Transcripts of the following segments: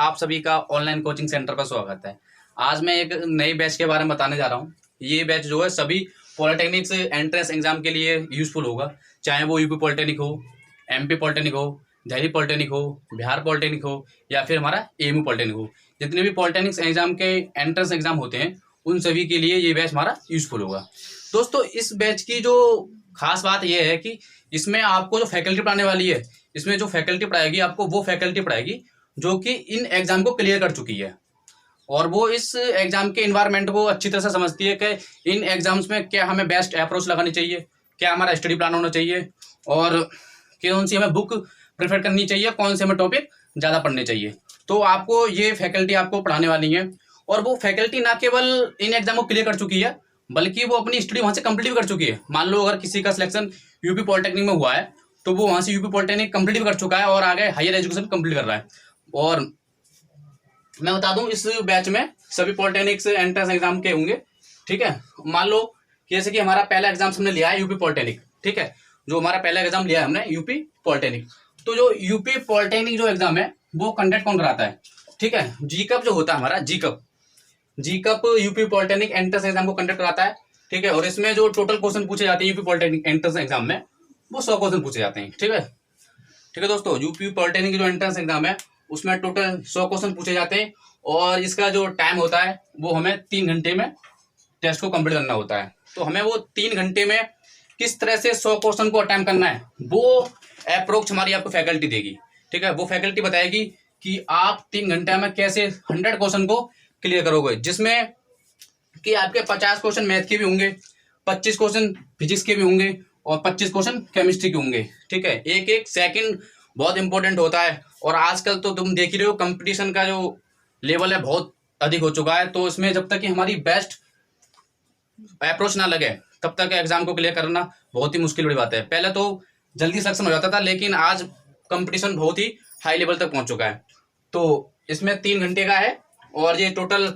आप सभी का ऑनलाइन कोचिंग सेंटर पर स्वागत है। आज मैं एक नई बैच के बारे में बताने जा रहा हूँ। ये बैच जो है सभी पॉलिटेक्निक्स एंट्रेंस एग्जाम के लिए यूजफुल होगा, चाहे वो यूपी पॉलिटेक्निक हो, एमपी पॉलिटेक्निक हो, दिल्ली पॉलिटेक्निक हो, बिहार पॉलिटेक्निक हो या फिर हमारा एएमयू पॉलिटेक्निक हो। जितने भी पॉलिटेक्निक्स एग्जाम के एंट्रेंस एग्जाम होते हैं उन सभी के लिए ये बैच हमारा यूजफुल होगा। दोस्तों, इस बैच की जो खास बात यह है कि इसमें आपको जो फैकल्टी पढ़ाने वाली है, इसमें जो फैकल्टी पढ़ाएगी आपको वो फैकल्टी पढ़ाएगी जो कि इन एग्जाम को क्लियर कर चुकी है और वो इस एग्जाम के इन्वायरमेंट को अच्छी तरह से समझती है कि इन एग्जाम्स में क्या हमें बेस्ट अप्रोच लगानी चाहिए, क्या हमारा स्टडी प्लान होना चाहिए और कौन सी हमें बुक प्रेफर करनी चाहिए, कौन से हमें टॉपिक ज़्यादा पढ़ने चाहिए। तो आपको ये फैकल्टी आपको पढ़ाने वाली है और वो फैकल्टी ना केवल इन एग्जाम को क्लियर कर चुकी है बल्कि वो अपनी स्टडी वहाँ से कंप्लीट भी कर चुकी है। मान लो अगर किसी का सिलेक्शन यूपी पॉलिटेक्निक में हुआ है तो वो वहाँ से यूपी पॉलिटेक्निक कंप्लीट भी कर चुका है और आगे हायर एजुकेशन कंप्लीट कर रहा है। और मैं बता दूं, इस बैच में सभी पॉलिटेक्निक्स एंट्रेंस एग्जाम के होंगे। ठीक है, मान लो जैसे कि हमारा पहला एग्जाम हमने लिया है यूपी पॉलिटेक्निक। ठीक है, जो हमारा पहला एग्जाम लिया है हमने यूपी पॉलिटेक्निक, तो जो यूपी पॉलिटेक्निक जो एग्जाम है वो कंडक्ट कौन कराता है? ठीक है, जीकप जो होता है हमारा, जीकप यूपी पॉलिटेक्निक एंट्रेंस एग्जाम को कंडक्ट कराता है। ठीक है, और इसमें जो टोटल क्वेश्चन पूछे जाते हैं यूपी पॉलिटेक्निक एंट्रेंस एग्जाम में वो 100 क्वेश्चन पूछे जाते हैं। ठीक है दोस्तों, यूपी पॉलिटेक्निक जो एंट्रेंस एग्जाम है उसमें टोटल 100 क्वेश्चन पूछे जाते हैं और इसका जो टाइम होता है वो हमें 3 घंटे में टेस्ट को कंप्लीट करना होता है। तो हमें वो 3 घंटे में किस तरह से 100 क्वेश्चन को अटेम्प्ट करना है वो अप्रोच हमारी आपको फैकल्टी देगी। ठीक है, वो फैकल्टी बताएगी कि आप 3 घंटे में कैसे 100 क्वेश्चन को क्लियर करोगे, जिसमें कि आपके 50 क्वेश्चन मैथ के भी होंगे, 25 क्वेश्चन फिजिक्स के भी होंगे और 25 क्वेश्चन केमिस्ट्री के होंगे। ठीक है, एक एक सेकंड बहुत इंपॉर्टेंट होता है और आजकल तो तुम देख ही रहे हो कंपटीशन का जो लेवल है बहुत अधिक हो चुका है। तो इसमें जब तक कि हमारी बेस्ट अप्रोच ना लगे तब तक एग्जाम को क्लियर करना बहुत ही मुश्किल बड़ी बात है। पहले तो जल्दी सिलेक्शन हो जाता था लेकिन आज कंपटीशन बहुत ही हाई लेवल तक पहुंच चुका है। तो इसमें 3 घंटे का है और ये टोटल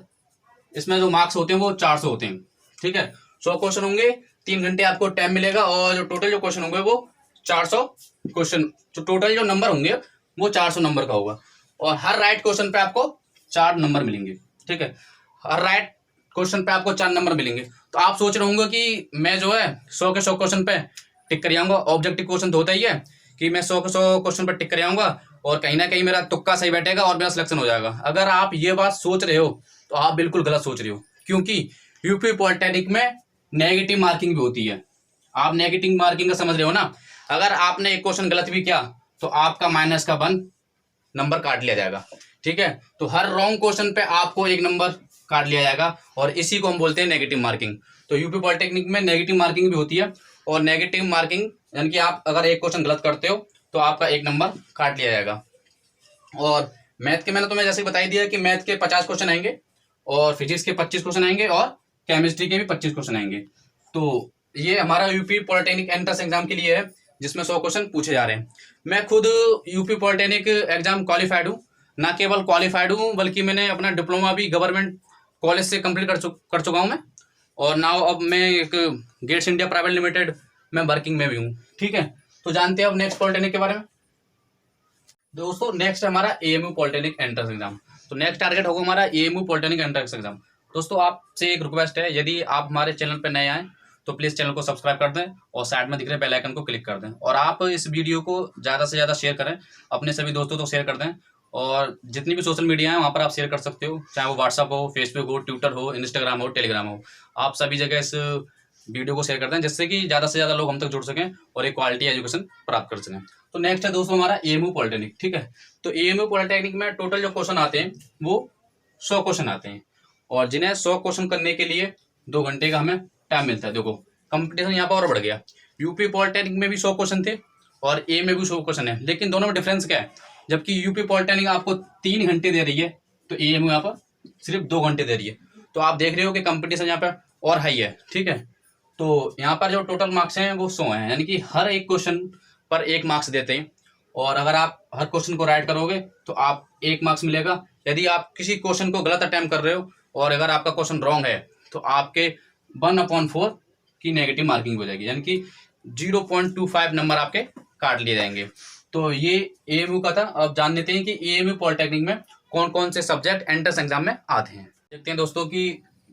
इसमें जो मार्क्स होते हैं वो 400 होते हैं। ठीक है, 100 क्वेश्चन होंगे, 3 घंटे आपको टाइम मिलेगा और जो टोटल जो क्वेश्चन होंगे वो 400 क्वेश्चन, जो टोटल जो नंबर होंगे वो 400 नंबर का होगा और हर राइट क्वेश्चन पे आपको 4 नंबर मिलेंगे। ठीक है, हर राइट क्वेश्चन पे आपको 4 नंबर मिलेंगे। तो आप सोच रहे होंगे कि मैं जो है 100 के 100 क्वेश्चन पे टिक कर आऊंगा। ऑब्जेक्टिव क्वेश्चन तो होता ही है कि मैं 100 के 100 क्वेश्चन पर टिक कर आऊंगा और कहीं ना कहीं मेरा तुक्का सही बैठेगा और मेरा सिलेक्शन हो जाएगा। अगर आप ये बात सोच रहे हो तो आप बिल्कुल गलत सोच रहे हो, क्योंकि यूपी पॉलिटेक्निक में नेगेटिव मार्किंग भी होती है। आप नेगेटिव मार्किंग का समझ रहे हो ना? अगर आपने एक क्वेश्चन गलत भी किया तो आपका माइनस का 1 नंबर काट लिया जाएगा। ठीक है, तो हर रॉन्ग क्वेश्चन पे आपको 1 नंबर काट लिया जाएगा और इसी को हम बोलते हैं नेगेटिव मार्किंग। तो यूपी पॉलिटेक्निक में नेगेटिव मार्किंग भी होती है और नेगेटिव मार्किंग यानी कि आप अगर एक क्वेश्चन गलत करते हो तो आपका 1 नंबर काट लिया जाएगा। और मैथ के मैंने तुम्हें जैसे बता ही दिया कि मैथ के 50 क्वेश्चन आएंगे और फिजिक्स के 25 क्वेश्चन आएंगे और केमिस्ट्री के भी 25 क्वेश्चन आएंगे। तो ये हमारा यूपी पॉलिटेक्निक एंट्रेंस एग्जाम के लिए है जिसमें 100 क्वेश्चन पूछे जा रहे हैं। मैं खुद यूपी पॉलिटेक्निक एग्जाम क्वालिफाइड हूँ, ना केवल क्वालिफाइड हूँ बल्कि मैंने अपना डिप्लोमा भी गवर्नमेंट कॉलेज से कंप्लीट कर चुका हूँ मैं। और नाउ अब मैं एक गेट्स इंडिया प्राइवेट लिमिटेड में वर्किंग में भी हूँ। ठीक है, तो जानते हैं अब नेक्स्ट पॉलिटेक्निक के बारे में। दोस्तों, नेक्स्ट है हमारा एएमयू पॉलिटेक्निक एंट्रेंस एग्जाम। तो नेक्स्ट टारगेट होगा हमारा एएमयू पॉलिटेक्निक एंट्रेंस एग्जाम। दोस्तों, आपसे एक रिक्वेस्ट है, यदि आप हमारे चैनल पर नए आए तो प्लीज़ चैनल को सब्सक्राइब कर दें और साइड में दिख रहे बेल आइकन को क्लिक कर दें और आप इस वीडियो को ज़्यादा से ज़्यादा शेयर करें, अपने सभी दोस्तों को शेयर कर दें। और जितनी भी सोशल मीडिया है वहाँ पर आप शेयर कर सकते हो, चाहे वो व्हाट्सअप हो, फेसबुक हो, ट्विटर हो, इंस्टाग्राम हो, टेलीग्राम हो। आप सभी जगह इस वीडियो को शेयर कर दें जिससे कि ज़्यादा से ज़्यादा लोग हम तक जुड़ सकें और एक क्वालिटी एजुकेशन प्राप्त कर सकें। तो नेक्स्ट है दोस्तों हमारा एएमयू पॉलिटेक्निक। ठीक है, तो एएमयू पॉलिटेक्निक में टोटल जो क्वेश्चन आते हैं वो 100 क्वेश्चन आते हैं और जिन्हें 100 क्वेश्चन करने के लिए 2 घंटे का हमें टाइम मिलता है। देखो, कंपटीशन यहाँ पर और बढ़ गया। यूपी पॉलिटेक्निक में भी 100 क्वेश्चन थे और ए में भी 100 क्वेश्चन है, लेकिन दोनों में डिफरेंस क्या है? जबकि यूपी पॉलिटेक्निक आपको 3 घंटे दे रही है तो एएमयू यहाँ पर सिर्फ 2 घंटे दे रही है। तो आप देख रहे हो कि कंपटीशन यहाँ पर और हाई है। ठीक है, तो यहाँ पर जो टोटल मार्क्स हैं वो 100 हैं, यानी कि हर एक क्वेश्चन पर 1 मार्क्स देते हैं और अगर आप हर क्वेश्चन को राइट करोगे तो आप 1 मार्क्स मिलेगा। यदि आप किसी क्वेश्चन को गलत अटेम्प्ट कर रहे हो और अगर आपका क्वेश्चन रॉन्ग है तो आपके 1/4 की नेगेटिव मार्किंग हो जाएगी, यानी कि 0.25 नंबर आपके काट लिए जाएंगे। तो ये एएमयू का था। अब जान लेते हैं कि एएमयू पॉलिटेक्निक में कौन कौन से सब्जेक्ट एंट्रेंस एग्जाम में आते हैं। देखते हैं दोस्तों कि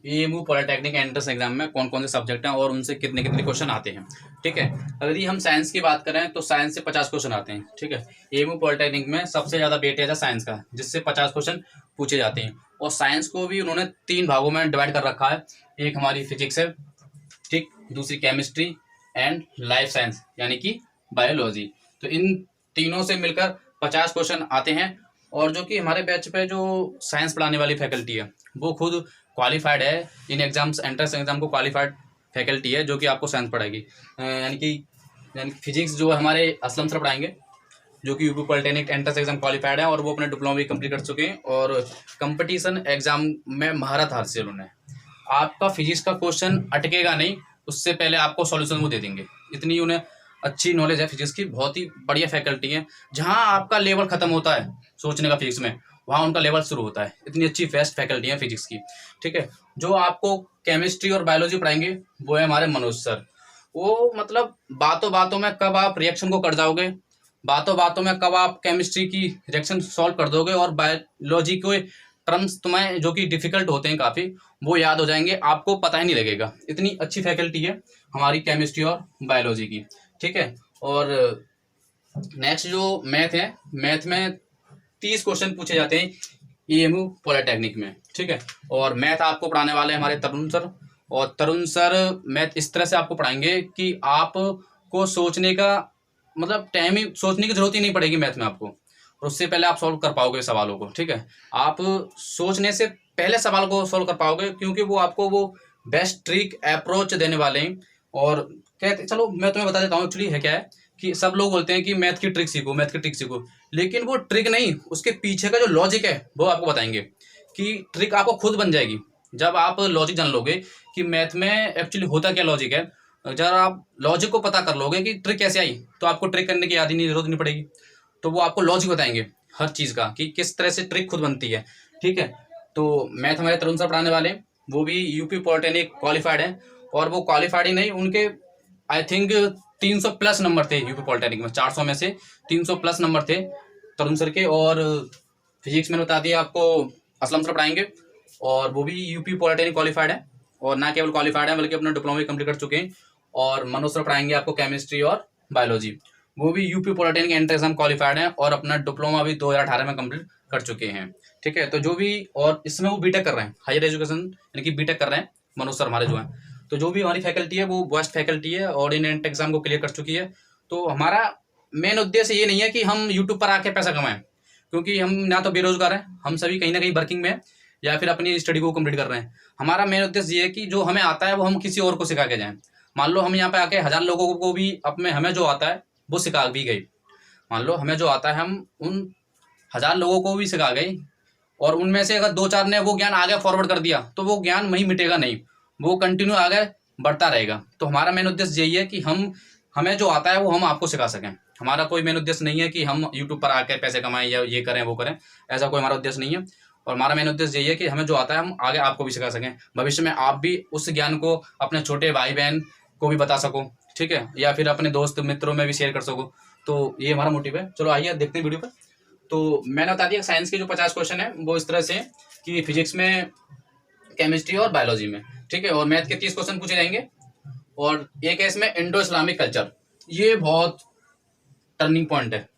एएमयू पॉलिटेक्निक एंट्रेंस एग्जाम में कौन कौन से सब्जेक्ट हैं और उनसे कितने कितने क्वेश्चन आते हैं। ठीक है, अगर ये हम साइंस की बात करें तो साइंस से 50 क्वेश्चन आते हैं। ठीक है, एएमयू पॉलिटेक्निक में सबसे ज़्यादा वेटेज है साइंस का, जिससे 50 क्वेश्चन पूछे जाते हैं। और साइंस को भी उन्होंने 3 भागों में डिवाइड कर रखा है। एक हमारी फिजिक्स है, ठीक, दूसरी केमिस्ट्री एंड लाइफ साइंस यानी कि बायोलॉजी। तो इन तीनों से मिलकर 50 क्वेश्चन आते हैं। और जो कि हमारे बैच पे जो साइंस पढ़ाने वाली फैकल्टी है वो खुद क्वालिफाइड है इन एग्जाम्स, एंट्रेंस एग्जाम को क्वालिफाइड फैकल्टी है जो कि आपको साइंस पढ़ाएगी। यानी कि फिजिक्स जो हमारे असलम सर पढ़ाएंगे, जो कि UP polytechnic entrance exam qualified है और वो अपने डिप्लोमा भी कंप्लीट कर चुके हैं और कंपटीशन एग्जाम में महारत हासिल उन्होंने। आपका फिजिक्स का क्वेश्चन अटकेगा नहीं, उससे पहले आपको सॉल्यूशन वो दे देंगे। इतनी उन्हें अच्छी नॉलेज है फिजिक्स की, बहुत ही बढ़िया फैकल्टी है। जहाँ आपका लेवल खत्म होता है सोचने का फिजिक्स में, वहाँ उनका लेवल शुरू होता है। इतनी अच्छी बेस्ट फैकल्टी है फिजिक्स की। ठीक है, जो आपको केमिस्ट्री और बायोलॉजी पढ़ाएंगे वो है हमारे मनोज सर। वो मतलब बातों बातों में कब आप रिएक्शन को कर जाओगे, बातों बातों में कब आप केमिस्ट्री की रिएक्शन सॉल्व कर दोगे और बायोलॉजी के टर्म्स तुम्हें जो कि डिफिकल्ट होते हैं काफ़ी, वो याद हो जाएंगे, आपको पता ही नहीं लगेगा। इतनी अच्छी फैकल्टी है हमारी केमिस्ट्री और बायोलॉजी की। ठीक है, और नेक्स्ट जो मैथ है, मैथ में 30 क्वेश्चन पूछे जाते हैं एएमयू पॉलिटेक्निक में। ठीक है, और मैथ आपको पढ़ाने वाले हैं हमारे तरुण सर। और तरुण सर मैथ इस तरह से आपको पढ़ाएंगे कि आपको सोचने का मतलब टाइम ही, सोचने की जरूरत ही नहीं पड़ेगी मैथ में आपको, और उससे पहले आप सॉल्व कर पाओगे सवालों को। ठीक है, आप सोचने से पहले सवाल को सॉल्व कर पाओगे, क्योंकि वो आपको वो बेस्ट ट्रिक अप्रोच देने वाले हैं। और कहते, चलो मैं तुम्हें बता देता हूँ एक्चुअली है क्या है कि सब लोग बोलते हैं कि मैथ की ट्रिक सीखो, मैथ की ट्रिक सीखो, लेकिन वो ट्रिक नहीं, उसके पीछे का जो लॉजिक है वो आपको बताएंगे कि ट्रिक आपको खुद बन जाएगी जब आप लॉजिक जान लोगे कि मैथ में एक्चुअली होता क्या लॉजिक है। जब आप लॉजिक को पता कर लोगे कि ट्रिक कैसे आई, तो आपको ट्रिक करने की याद ही नहीं, जरूरत नहीं पड़ेगी। तो वो आपको लॉजिक बताएंगे हर चीज़ का कि किस तरह से ट्रिक खुद बनती है। ठीक है, तो मैथ हमारे तरुण सर पढ़ाने वाले, वो भी यूपी पॉलिटेक्निक क्वालिफाइड है। और वो क्वालिफाइड ही नहीं, उनके आई थिंक 300 प्लस नंबर थे यूपी पॉलिटेक्निक में, 400 में से 300 प्लस नंबर थे तरुण सर के। और फिजिक्स में बता दिया आपको असलम सर पढ़ाएंगे, और वो भी यूपी पॉलिटेक्निक क्वालिफाइड है, और ना केवल क्वालिफाइड है बल्कि अपना डिप्लोमा भी कंप्लीट कर चुके हैं। और मनोज सर पढ़ाएंगे आपको केमिस्ट्री और बायोलॉजी, वो भी UP polytechnic entrance exam qualified है और अपना डिप्लोमा भी 2018 में कंप्लीट कर चुके हैं। ठीक है, तो जो भी, और इसमें वो बीटेक कर रहे हैं, हायर एजुकेशन यानी कि बीटेक कर रहे हैं मनोज सर हमारे जो हैं। तो जो भी हमारी फैकल्टी है वो बेस्ट फैकल्टी है और इन एंट्रेंस एग्जाम को क्लियर कर चुकी है। तो हमारा मेन उद्देश्य ये नहीं है कि हम यूट्यूब पर आके पैसा कमाएं, क्योंकि हम ना तो बेरोजगार हैं, हम सभी कहीं ना कहीं वर्किंग में हैं या फिर अपनी स्टडी को कंप्लीट कर रहे हैं। हमारा मेन उद्देश्य ये है कि जो हमें आता है वो हम किसी और को सिखा के जाएं। मान लो हम यहाँ पे आके 1000 लोगों को भी अपने हमें जो आता है वो सिखा भी गई, मान लो हमें जो आता है हम उन 1000 लोगों को भी सिखा गए, और उनमें से अगर 2-4 ने वो ज्ञान आगे फॉरवर्ड कर दिया तो वो ज्ञान वहीं मिटेगा नहीं, वो कंटिन्यू आगे बढ़ता रहेगा। तो हमारा मेन उद्देश्य यही है कि हमें जो आता है वो हम आपको सिखा सकें। हमारा कोई मेन उद्देश्य नहीं है कि हम यूट्यूब पर आकर पैसे कमाएं या ये करें वो करें, ऐसा कोई हमारा उद्देश्य नहीं है। और हमारा मेन उद्देश्य यही है कि हमें जो आता है हम आगे आपको भी सिखा सकें, भविष्य में आप भी उस ज्ञान को अपने छोटे भाई बहन को भी बता सको। ठीक है, या फिर अपने दोस्त मित्रों में भी शेयर कर सको। तो ये हमारा मोटिव है। चलो आइए देखते हैं वीडियो पर। तो मैंने बता दिया साइंस के जो 50 क्वेश्चन है वो इस तरह से कि फिजिक्स में, केमिस्ट्री और बायोलॉजी में। ठीक है, और मैथ के 30 क्वेश्चन पूछे जाएंगे। और एक है इसमें इंडो इस्लामिक कल्चर, ये बहुत टर्निंग पॉइंट है,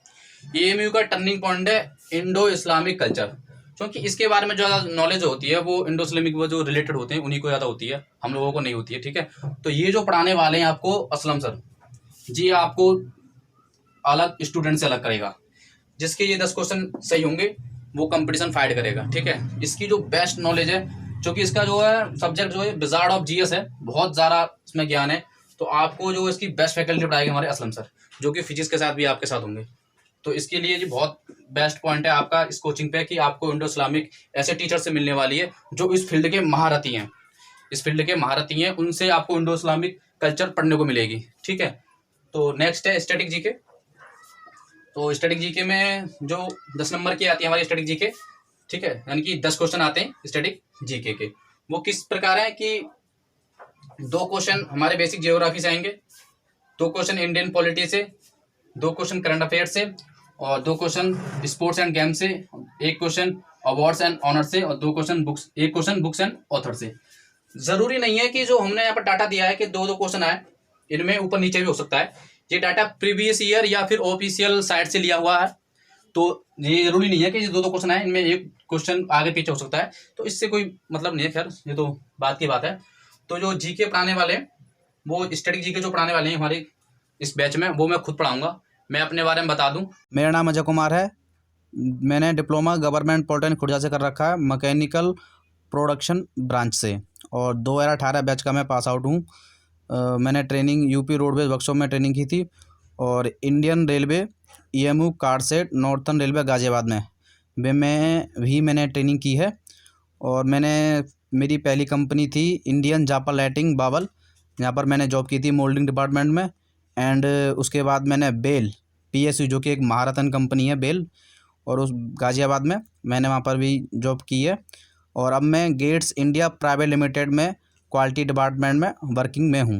एएमयू का टर्निंग पॉइंट है इंडो इस्लामिक कल्चर, क्योंकि इसके बारे में जो ज़्यादा नॉलेज होती है वो इंडो इस्लामिक वो जो रिलेटेड होते हैं उन्हीं को ज़्यादा होती है, हम लोगों को नहीं होती है। ठीक है, तो ये जो पढ़ाने वाले हैं आपको असलम सर जी, आपको अलग स्टूडेंट से अलग करेगा। जिसके ये 10 क्वेश्चन सही होंगे वो कंपटीशन फाइट करेगा। ठीक है, इसकी जो बेस्ट नॉलेज है, क्योंकि इसका जो है सब्जेक्ट जो है विजार्ड ऑफ जीएस है, बहुत ज़्यादा इसमें ज्ञान है। तो आपको जो इसकी बेस्ट फैकल्टी पढ़ाएगी हमारे असलम सर, जो कि फिजिक्स के साथ भी आपके साथ होंगे। तो इसके लिए जी बहुत बेस्ट पॉइंट है आपका इस कोचिंग पे कि आपको इंडो इस्लामिक ऐसे टीचर से मिलने वाली है जो इस फील्ड के महारथी हैं, इस फील्ड के महारथी हैं, उनसे आपको इंडो इस्लामिक कल्चर पढ़ने को मिलेगी। ठीक है, तो नेक्स्ट है स्टैटिक जीके। तो स्टैटिक जीके में जो 10 नंबर की आती है हमारी स्टैटिक जीके, ठीक है, यानी कि 10 क्वेश्चन आते हैं स्टैटिक जीके के। वो किस प्रकार है कि 2 क्वेश्चन हमारे बेसिक जियोग्राफी से आएंगे, 2 क्वेश्चन इंडियन पॉलिटी से, 2 क्वेश्चन करंट अफेयर से, और 2 क्वेश्चन स्पोर्ट्स एंड गेम से, 1 क्वेश्चन अवार्ड्स एंड ऑनर से, और 2 question books, 1 question books and author से। जरूरी नहीं है कि जो हमने यहाँ पर डाटा दिया है कि 2-2 क्वेश्चन आए, इनमें ऊपर नीचे भी हो सकता है। ये डाटा प्रीवियस ईयर या फिर ऑफिशियल साइट से लिया हुआ है, तो ये जरूरी नहीं है कि ये 2-2 क्वेश्चन आए, इनमें एक क्वेश्चन आगे पीछे हो सकता है, तो इससे कोई मतलब नहीं है। खैर ये तो बात की बात है। तो जो जीके पढ़ाने वाले, वो स्टैटिक जीके जो पढ़ाने वाले हैं हमारे इस बैच में, वो मैं खुद पढ़ाऊंगा। मैं अपने बारे में बता दूं, मेरा नाम अजय कुमार है। मैंने डिप्लोमा गवर्नमेंट पॉलिटेक्निक खुर्जा से कर रखा है, मैकेनिकल प्रोडक्शन ब्रांच से, और 2018 बैच का मैं पास आउट हूँ। मैंने ट्रेनिंग यूपी रोडवेज वर्कशॉप में ट्रेनिंग की थी, और Indian railway EMU car shed northern railway Ghaziabad में मैंने ट्रेनिंग की है। और मेरी पहली कंपनी थी इंडियन जापा लाइटिंग बावल, यहाँ पर मैंने जॉब की थी मोल्डिंग डिपार्टमेंट में। एंड उसके बाद मैंने बेल पीएसयू, जो कि एक महारत्न कंपनी है बेल, और उस गाज़ियाबाद में मैंने वहाँ पर भी जॉब की है। और अब मैं गेट्स इंडिया प्राइवेट लिमिटेड में क्वालिटी डिपार्टमेंट में वर्किंग में हूँ।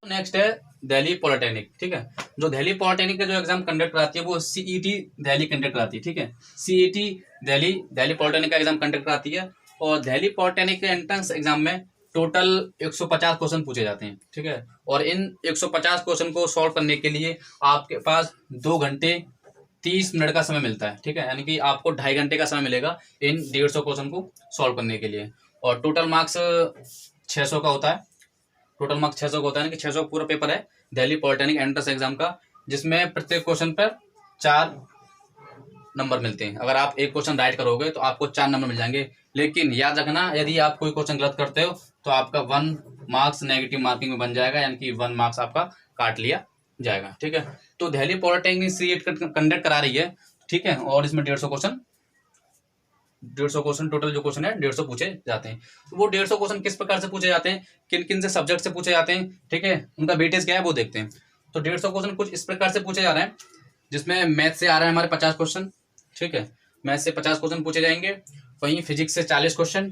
नेक्स्ट है दिल्ली पॉलिटेक्निक। ठीक है, जो दिल्ली पॉलिटेक्निक का जो एग्जाम कंडक्ट कराती है वो सीईटी दिल्ली कंडक्ट कराती है। ठीक है, सीईटी दिल्ली पॉलिटेक्निक का एग्जाम कंडक्ट कराती है। और दिल्ली पॉलिटेक्निक के एंट्रेंस एग्जाम में टोटल 150 क्वेश्चन पूछे जाते हैं। ठीक है, और इन 150 क्वेश्चन को सॉल्व करने के लिए आपके पास 2 घंटे 30 मिनट का समय मिलता है। ठीक है, यानी कि आपको 2.5 घंटे का समय मिलेगा इन 150 क्वेश्चन को सॉल्व करने के लिए। और टोटल मार्क्स 600 का होता है। टोटल मार्क्स 600 का होता है, यानी कि 600 पूरा पेपर है दिल्ली पॉलिटेक्निक एंट्रेंस एग्जाम का, जिसमें प्रत्येक क्वेश्चन पर 4 नंबर मिलते हैं। अगर आप एक क्वेश्चन राइट करोगे तो आपको 4 नंबर मिल जाएंगे। लेकिन याद रखना, यदि आप कोई क्वेश्चन गलत करते हो तो आपका 1 मार्क्स नेगेटिव मार्किंग में बन जाएगा, यानी कि 1 मार्क्स आपका काट लिया जाएगा। ठीक है, तो दिल्ली पॉलिटेक्निक सीईटी कंडक्ट करा रही है। ठीक है, और इसमें 150 क्वेश्चन टोटल जो क्वेश्चन है 150 पूछे जाते हैं। तो वो 150 क्वेश्चन किस प्रकार से पूछे जाते हैं, किन किन से सब्जेक्ट से पूछे जाते हैं, ठीक है, उनका वेटेज क्या है वो देखते हैं। तो 150 क्वेश्चन कुछ इस प्रकार से पूछे जा रहे हैं, जिसमें मैथ से आ रहा है हमारे 50 क्वेश्चन। ठीक है, मैथ से 50 क्वेश्चन पूछे जाएंगे। वहीं फिजिक्स से 40 क्वेश्चन,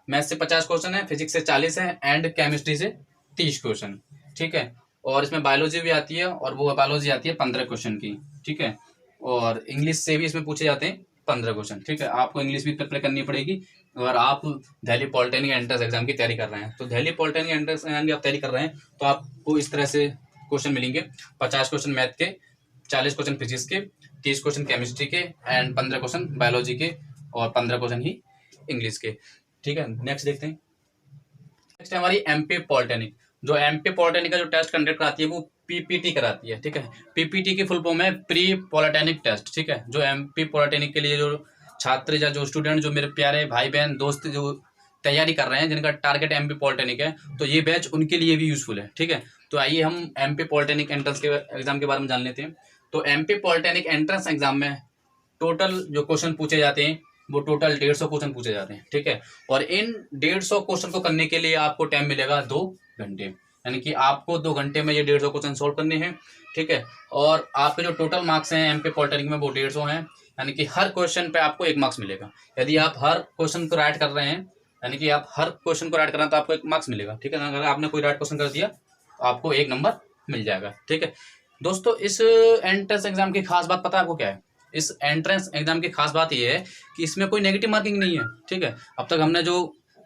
मैथ से 50 क्वेश्चन है, फिजिक्स से 40 है, एंड केमिस्ट्री से 30 क्वेश्चन। ठीक है, और इसमें बायोलॉजी भी आती है, और वो बायोलॉजी आती है 15 क्वेश्चन की। ठीक है, और इंग्लिश से भी इसमें पूछे जाते हैं 15 क्वेश्चन। ठीक है, आपको इंग्लिश भी प्रिपेयर करनी पड़ेगी अगर आप दिल्ली पॉलिटेक्निक एंट्रेंस एग्जाम की तैयारी कर रहे हैं। तो दिल्ली पॉलिटेक्निक एंट्रेंस एग्जाम की आप तैयारी कर रहे हैं तो आपको इस तरह से क्वेश्चन मिलेंगे: 50 क्वेश्चन मैथ के, 40 क्वेश्चन फिजिक्स के, 30 क्वेश्चन केमिस्ट्री के, एंड 15 क्वेश्चन बायोलॉजी के, और 15 क्वेश्चन ही इंग्लिश के। ठीक है, नेक्स्ट देखते हैं। नेक्स्ट है हमारी एमपी पॉलिटेक्निक। जो एमपी पॉलिटेक्निक का जो टेस्ट कंडक्ट कराती है वो पीपीटी कराती है। ठीक है, पीपीटी की फुल फॉर्म है प्री पॉलिटेक्निक टेस्ट। ठीक है, जो एमपी पॉलिटेक्निक के लिए जो छात्र या जो स्टूडेंट, जो मेरे प्यारे भाई बहन दोस्त जो तैयारी कर रहे हैं, जिनका टारगेट एमपी पॉलिटेक्निक है, तो ये बैच उनके लिए भी यूजफुल है। ठीक है, तो आइए हम एमपी पॉलिटेक्निक एंट्रेंस के एग्जाम के बारे में जान लेते हैं। तो एमपी पॉलिटेक्निक एंट्रेंस एग्जाम में टोटल जो क्वेश्चन पूछे जाते हैं वो टोटल 150 क्वेश्चन पूछे जाते हैं। ठीक है, और इन 150 क्वेश्चन को करने के लिए आपको टाइम मिलेगा 2 घंटे, यानी कि आपको 2 घंटे में ये 150 क्वेश्चन सोल्व करने हैं। ठीक है, और आपके जो टोटल मार्क्स हैं एमपी पॉलिटेक्निक में वो 150 हैं, यानी कि हर क्वेश्चन पे आपको 1 मार्क्स मिलेगा। यदि आप हर क्वेश्चन को राइट कर रहे हैं, यानी कि आप हर क्वेश्चन को राइट कर रहे हैं तो आपको 1 मार्क्स मिलेगा। ठीक है, अगर आपने कोई राइट क्वेश्चन कर दिया तो आपको 1 नंबर मिल जाएगा। ठीक है दोस्तों, इस एंट्रेंस एग्जाम की खास बात पता है आपको क्या है? इस एंट्रेंस एग्जाम की खास बात यह है कि इसमें कोई नेगेटिव मार्किंग नहीं है। ठीक है, अब तक हमने जो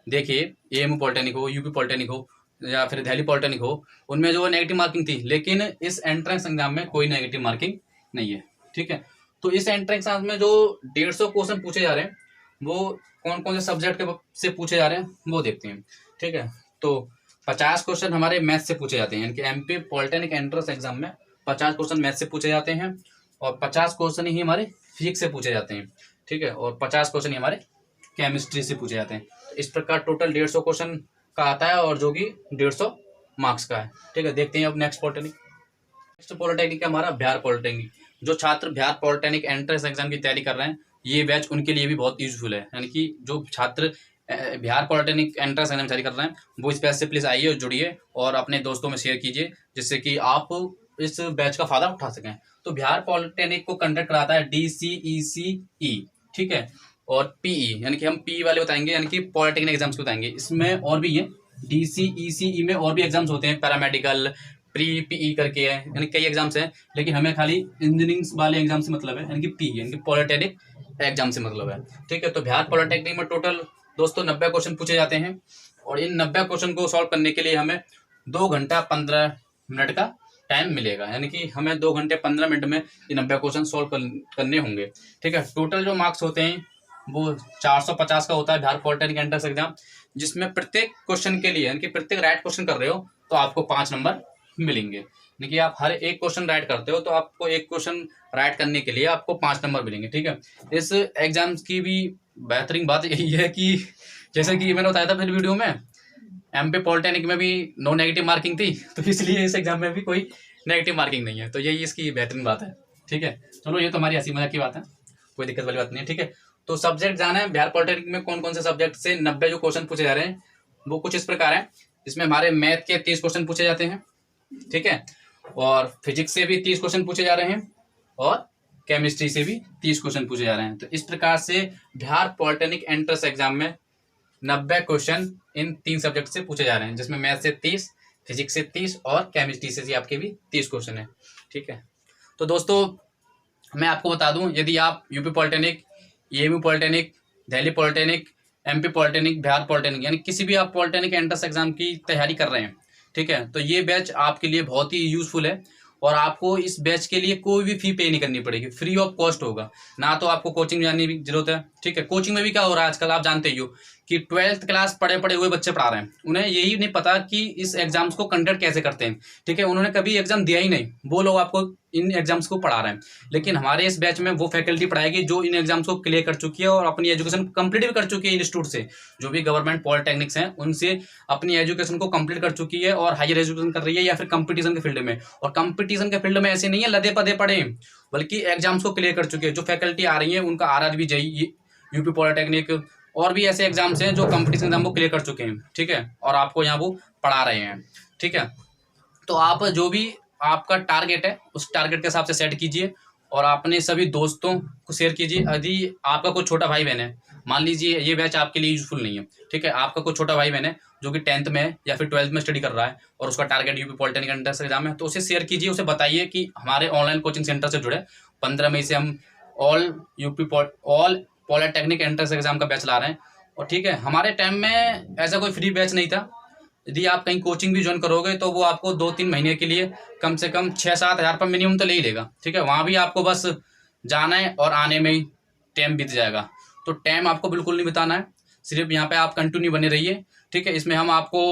देखिए एएमयू पॉलिटेक्निक हो, यूपी पॉलिटेक्निक हो, या फिर दिल्ली पॉलिटेक्निक हो, उनमें जो नेगेटिव मार्किंग थी, लेकिन इस एंट्रेंस एग्जाम में कोई नेगेटिव मार्किंग नहीं है। ठीक है, तो इस एंट्रेंस एग्जाम में जो 150 क्वेश्चन पूछे जा रहे हैं वो कौन कौन से सब्जेक्ट के से पूछे जा रहे हैं वो देखते हैं। ठीक है, तो 50 क्वेश्चन हमारे मैथ से पूछे जाते हैं, यानी कि एमपी पॉलिटेक्निक एंट्रेंस एग्जाम में 50 क्वेश्चन मैथ से पूछे जाते हैं, और 50 क्वेश्चन ही हमारे फिजिक्स से पूछे जाते हैं। ठीक है, और 50 क्वेश्चन ही हमारे केमिस्ट्री से पूछे जाते हैं। इस प्रकार टोटल 150 क्वेश्चन का आता है, और जो कि 150 मार्क्स का है। ठीक है, देखते हैं अब नेक्स्ट पॉलिटेक्निक। नेक्स्ट पॉलिटेक्निक है हमारा बिहार पॉलिटेक्निक। जो छात्र बिहार पॉलिटेक्निक एंट्रेंस एग्जाम की तैयारी कर रहे हैं, ये बैच उनके लिए भी बहुत यूजफुल है। यानी कि जो छात्र बिहार पॉलिटेक्निक एंट्रेंस एग्जाम तैयारी कर रहे हैं वो इस बैच से प्लीज़ आइए और जुड़िए, और अपने दोस्तों में शेयर कीजिए, जिससे कि आप इस बैच का फायदा उठा सकें। तो बिहार पॉलिटेक्निक को कंडक्ट कराता है DCECE। ठीक है, और PE, यानी कि हम PE वाले बताएंगे, यानी कि पॉलिटेक्निक एग्जाम्स बताएंगे। इसमें और भी है, DCECE में और भी एग्जाम्स होते हैं, पैरामेडिकल, प्री पीई करके है, यानी कई एग्जाम्स हैं, लेकिन हमें खाली इंजीनियरिंग वाले एग्जाम से मतलब है, यानी कि पी यानी कि पॉलिटेक्निक एग्जाम से मतलब है। ठीक है, तो बिहार पॉलिटेक्निक में टोटल दोस्तों 90 क्वेश्चन पूछे जाते हैं, और इन 90 क्वेश्चन को सॉल्व करने के लिए हमें 2 घंटा 15 मिनट का टाइम मिलेगा, यानी कि हमें 2 घंटे 15 मिनट में ये 90 क्वेश्चन सॉल्व करने होंगे। ठीक है, टोटल जो मार्क्स होते हैं वो 450 का होता है बिहार पॉलिटेक्निक एंट्रेंस एग्जाम, जिसमें प्रत्येक क्वेश्चन के लिए यानी कि प्रत्येक राइट क्वेश्चन कर रहे हो तो आपको 5 नंबर मिलेंगे। यानी कि आप हर एक क्वेश्चन राइट करते हो तो आपको एक क्वेश्चन राइट करने के लिए आपको 5 नंबर मिलेंगे। ठीक है, इस एग्जाम की भी बेहतरीन बात यही है कि जैसे कि मैंने बताया था फिर वीडियो में, एमपी पॉलिटेक्निक में भी नो नेगेटिव मार्किंग थी, तो इसलिए इस एग्जाम में भी कोई नेगेटिव मार्किंग नहीं है, तो यही इसकी बेहतरीन बात है। ठीक है, चलो ये तो हमारी हंसी मजाक की बात है, कोई दिक्कत वाली बात नहीं है। ठीक है, तो सब्जेक्ट जाना है बिहार पॉलिटेक्निक में कौन कौन से सब्जेक्ट से 90 जो क्वेश्चन पूछे जा रहे हैं वो कुछ इस प्रकार है। इसमें हमारे मैथ के 30 क्वेश्चन पूछे जाते हैं। ठीक है, और फिजिक्स से भी 30 क्वेश्चन पूछे जा रहे हैं, और केमिस्ट्री से भी 30 क्वेश्चन पूछे जा रहे हैं। तो इस प्रकार से बिहार पॉलिटेक्निक एंट्रेंस एग्जाम में 90 क्वेश्चन इन 3 सब्जेक्ट से पूछे जा रहे हैं, जिसमें मैथ से 30, फिजिक्स से 30 और केमिस्ट्री से आपके भी 30 क्वेश्चन है। ठीक है, तो दोस्तों मैं आपको बता दूं, यदि आप UP polytechnic, AMU polytechnic, Delhi polytechnic, MP polytechnic, Bihar polytechnic, यानी किसी भी आप पॉलिटेक्निक एंट्रेंस एग्जाम की तैयारी कर रहे हैं, ठीक है, तो ये बैच आपके लिए बहुत ही यूजफुल है, और आपको इस बैच के लिए कोई भी फी पे नहीं करनी पड़ेगी, फ्री ऑफ कॉस्ट होगा। ना तो आपको कोचिंग जाने की जरूरत है। ठीक है, कोचिंग में भी क्या हो रहा है आजकल आप जानते ही हो कि 12th क्लास पढ़े पढ़े हुए बच्चे पढ़ा रहे हैं, उन्हें यही नहीं पता कि इस एग्जाम्स को कंडक्ट कैसे करते हैं। ठीक है, उन्होंने कभी एग्जाम दिया ही नहीं, वो लोग आपको इन एग्जाम्स को पढ़ा रहे हैं। लेकिन हमारे इस बैच में वो फैकल्टी पढ़ाएगी जो इन एग्जाम्स को क्लियर कर चुकी है और अपनी एजुकेशन कंप्लीट भी कर चुकी है इंस्टीट्यूट से, जो भी गवर्नमेंट पॉलिटेक्निक्स हैं उनसे अपनी एजुकेशन को कंप्लीट कर चुकी है और हायर एजुकेशन कर रही है, या फिर कंपटीशन के फील्ड में। और कंपटीशन के फील्ड में ऐसे नहीं है लदे पदे पढ़े, बल्कि एग्जाम्स को क्लियर कर चुके हैं। जो फैकल्टी आ रही है उनका आरआरबी, जेईई, यूपी पॉलिटेक्निक और भी ऐसे एग्जाम्स हैं जो कंपटीशन एग्जाम को क्लियर कर चुके हैं। ठीक है, और आपको यहाँ वो पढ़ा रहे हैं। ठीक है, तो आप जो भी आपका टारगेट है उस टारगेट के हिसाब से सेट कीजिए और अपने सभी दोस्तों को शेयर कीजिए। यदि आपका कोई छोटा भाई बहन है, मान लीजिए ये बैच आपके लिए यूजफुल नहीं है, ठीक है, आपका कोई छोटा भाई बहन है जो कि 10th में या फिर 12th में स्टडी कर रहा है और उसका target UP polytechnic entrance exam है, तो उसे शेयर कीजिए, उसे बताइए कि हमारे ऑनलाइन कोचिंग सेंटर से जुड़े 15 मई से हम ऑल पॉलिटेक्निक एंट्रेंस एग्जाम का बैच ला रहे हैं। और ठीक है, हमारे टाइम में ऐसा कोई फ्री बैच नहीं था। यदि आप कहीं कोचिंग भी ज्वाइन करोगे तो वो आपको 2-3 महीने के लिए कम से कम 6-7 हज़ार पर मिनिमम तो ले ही लेगा। ठीक है, वहाँ भी आपको बस जाना है और आने में ही टाइम बीत जाएगा। तो टाइम आपको बिल्कुल नहीं बिताना है, सिर्फ यहाँ पे आप कंटिन्यू बने रहिए। ठीक है, इसमें हम आपको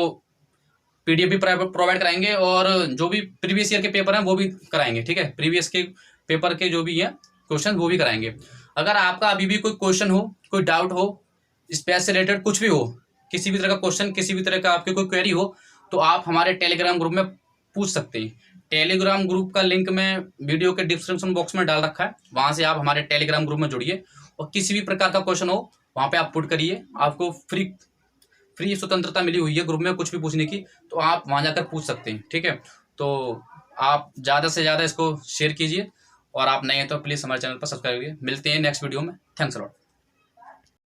PDF भी प्रोवाइड कराएंगे और जो भी प्रीवियस ईयर के पेपर हैं वो भी कराएंगे। ठीक है, प्रीवियस के पेपर के जो भी हैं क्वेश्चन वो भी कराएंगे। अगर आपका अभी भी कोई क्वेश्चन हो, कोई डाउट हो, इस बैच से रिलेटेड कुछ भी हो, किसी भी तरह का क्वेश्चन, किसी भी तरह का आपकी कोई क्वेरी हो, तो आप हमारे टेलीग्राम ग्रुप में पूछ सकते हैं। टेलीग्राम ग्रुप का लिंक मैं वीडियो के डिस्क्रिप्शन बॉक्स में डाल रखा है, वहाँ से आप हमारे टेलीग्राम ग्रुप में जुड़िए और किसी भी प्रकार का क्वेश्चन हो वहाँ पे आप पुट करिए। आपको फ्री स्वतंत्रता मिली हुई है ग्रुप में कुछ भी पूछने की, तो आप वहाँ जाकर पूछ सकते हैं। ठीक है, तो आप ज़्यादा से ज़्यादा इसको शेयर कीजिए और आप नए हैं तो प्लीज़ हमारे चैनल पर सब्सक्राइब करिए। मिलते हैं नेक्स्ट वीडियो में। Thanks a lot.